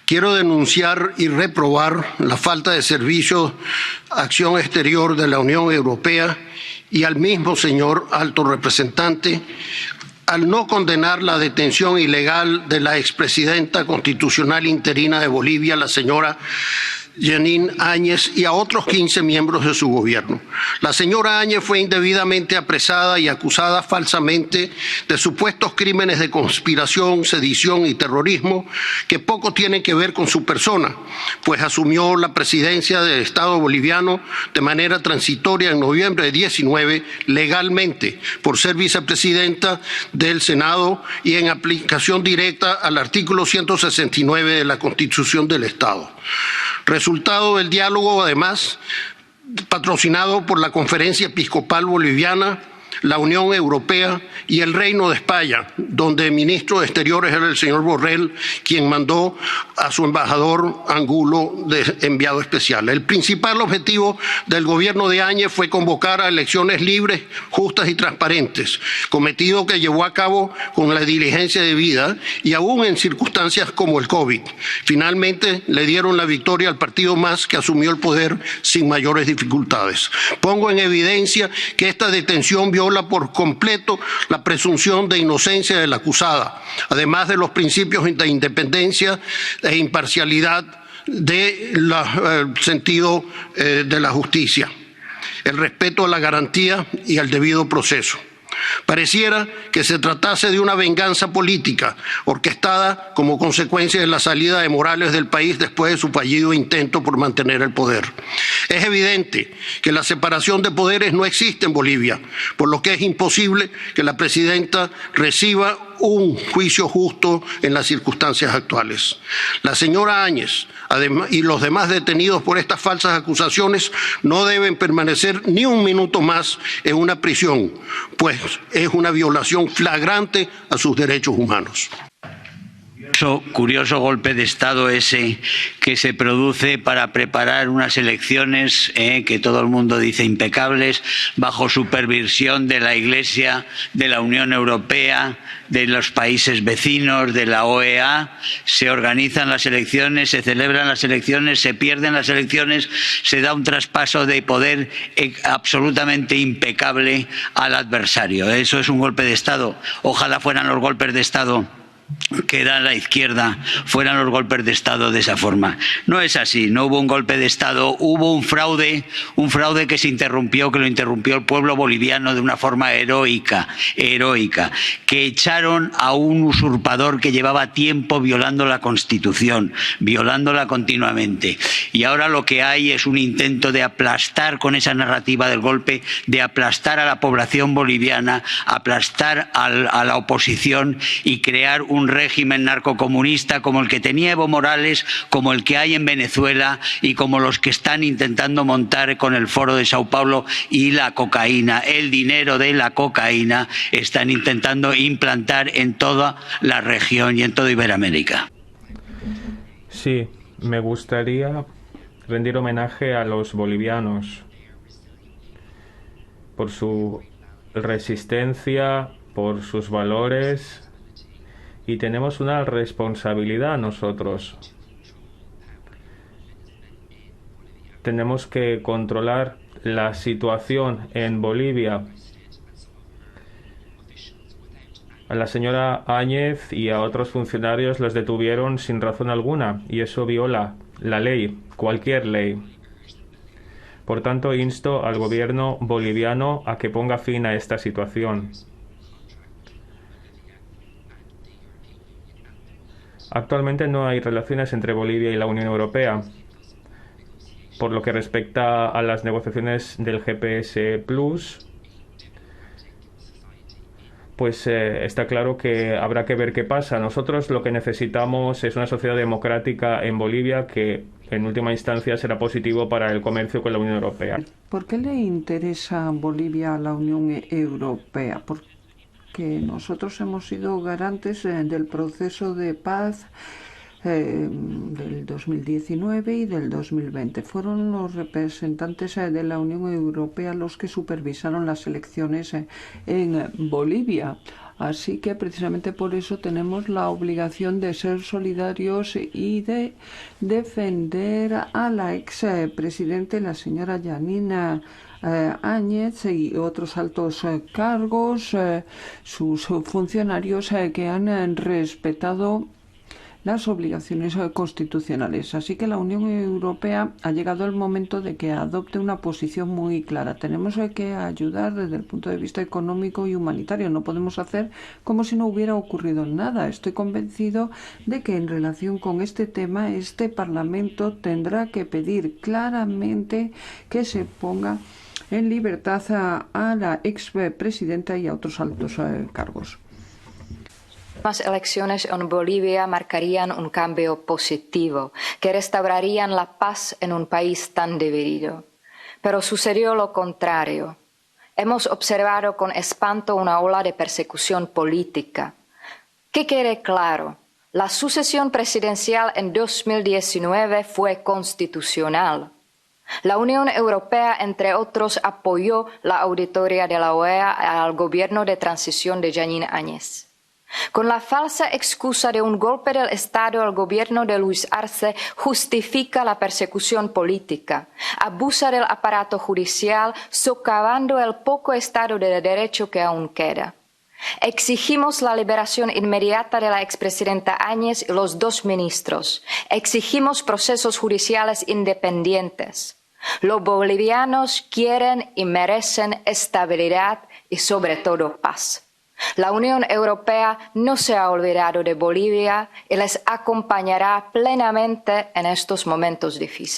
Quiero denunciar y reprobar la falta de servicio acción exterior de la Unión Europea y al mismo señor alto representante al no condenar la detención ilegal de la expresidenta constitucional interina de Bolivia, la señora Jeanine Áñez, y a otros 15 miembros de su gobierno. La señora Áñez fue indebidamente apresada y acusada falsamente de supuestos crímenes de conspiración, sedición y terrorismo que poco tienen que ver con su persona, pues asumió la presidencia del Estado boliviano de manera transitoria en noviembre de 2019 legalmente por ser vicepresidenta del Senado y en aplicación directa al artículo 169 de la Constitución del Estado. Resultado del diálogo, además, patrocinado por la Conferencia Episcopal Boliviana, la Unión Europea y el Reino de España, donde el ministro de Exteriores era el señor Borrell, quien mandó a su embajador Angulo de enviado especial. El principal objetivo del gobierno de Áñez fue convocar a elecciones libres, justas y transparentes, cometido que llevó a cabo con la diligencia debida y aún en circunstancias como el COVID. Finalmente le dieron la victoria al partido MAS, que asumió el poder sin mayores dificultades. Pongo en evidencia que esta detención viola por completo la presunción de inocencia de la acusada, además de los principios de independencia e imparcialidad del sentido de la justicia, el respeto a la garantía y al debido proceso. Pareciera que se tratase de una venganza política orquestada como consecuencia de la salida de Morales del país después de su fallido intento por mantener el poder. Es evidente que la separación de poderes no existe en Bolivia, por lo que es imposible que la presidenta reciba un juicio justo en las circunstancias actuales. La señora Áñez y los demás detenidos por estas falsas acusaciones no deben permanecer ni un minuto más en una prisión, pues es una violación flagrante a sus derechos humanos. Curioso golpe de Estado ese que se produce para preparar unas elecciones que todo el mundo dice impecables, bajo supervisión de la Iglesia, de la Unión Europea, de los países vecinos, de la OEA. Se organizan las elecciones, se celebran las elecciones, se pierden las elecciones, se da un traspaso de poder absolutamente impecable al adversario. Eso es un golpe de Estado. Ojalá fueran los golpes de Estado que da la izquierda, fueran los golpes de Estado de esa forma. No es así, no hubo un golpe de Estado, hubo un fraude que se interrumpió, que lo interrumpió el pueblo boliviano de una forma heroica, que echaron a un usurpador que llevaba tiempo violando la Constitución, violándola continuamente. Y ahora lo que hay es un intento de aplastar con esa narrativa del golpe, de aplastar a la población boliviana, aplastar a la oposición y crear un régimen narcocomunista como el que tenía Evo Morales, como el que hay en Venezuela y como los que están intentando montar con el Foro de Sao Paulo y la cocaína, el dinero de la cocaína, están intentando implantar en toda la región y en toda Iberoamérica. Sí, me gustaría rendir homenaje a los bolivianos por su resistencia, por sus valores. Y tenemos una responsabilidad nosotros. Tenemos que controlar la situación en Bolivia. A la señora Áñez y a otros funcionarios los detuvieron sin razón alguna y eso viola la ley, cualquier ley. Por tanto, insto al gobierno boliviano a que ponga fin a esta situación. Actualmente no hay relaciones entre Bolivia y la Unión Europea. Por lo que respecta a las negociaciones del GPS Plus, pues está claro que habrá que ver qué pasa. Nosotros lo que necesitamos es una sociedad democrática en Bolivia que en última instancia será positivo para el comercio con la Unión Europea. ¿Por qué le interesa Bolivia a la Unión Europea? Que nosotros hemos sido garantes del proceso de paz del 2019 y del 2020. Fueron los representantes de la Unión Europea los que supervisaron las elecciones en Bolivia. Así que precisamente por eso tenemos la obligación de ser solidarios y de defender a la expresidente, la señora Janina Áñez y otros altos cargos, sus funcionarios que han respetado las obligaciones constitucionales. Así que la Unión Europea ha llegado el momento de que adopte una posición muy clara. Tenemos que ayudar desde el punto de vista económico y humanitario. No podemos hacer como si no hubiera ocurrido nada. Estoy convencido de que en relación con este tema, este Parlamento tendrá que pedir claramente que se ponga en libertad a la expresidenta y a otros altos cargos. Las elecciones en Bolivia marcarían un cambio positivo, que restaurarían la paz en un país tan dividido. Pero sucedió lo contrario. Hemos observado con espanto una ola de persecución política. Que quede claro, la sucesión presidencial en 2019 fue constitucional. La Unión Europea, entre otros, apoyó la auditoría de la OEA al gobierno de transición de Janine Áñez. Con la falsa excusa de un golpe del Estado, el gobierno de Luis Arce justifica la persecución política, abusa del aparato judicial, socavando el poco Estado de Derecho que aún queda. Exigimos la liberación inmediata de la expresidenta Áñez y los 2 ministros. Exigimos procesos judiciales independientes. Los bolivianos quieren y merecen estabilidad y sobre todo paz. La Unión Europea no se ha olvidado de Bolivia y les acompañará plenamente en estos momentos difíciles.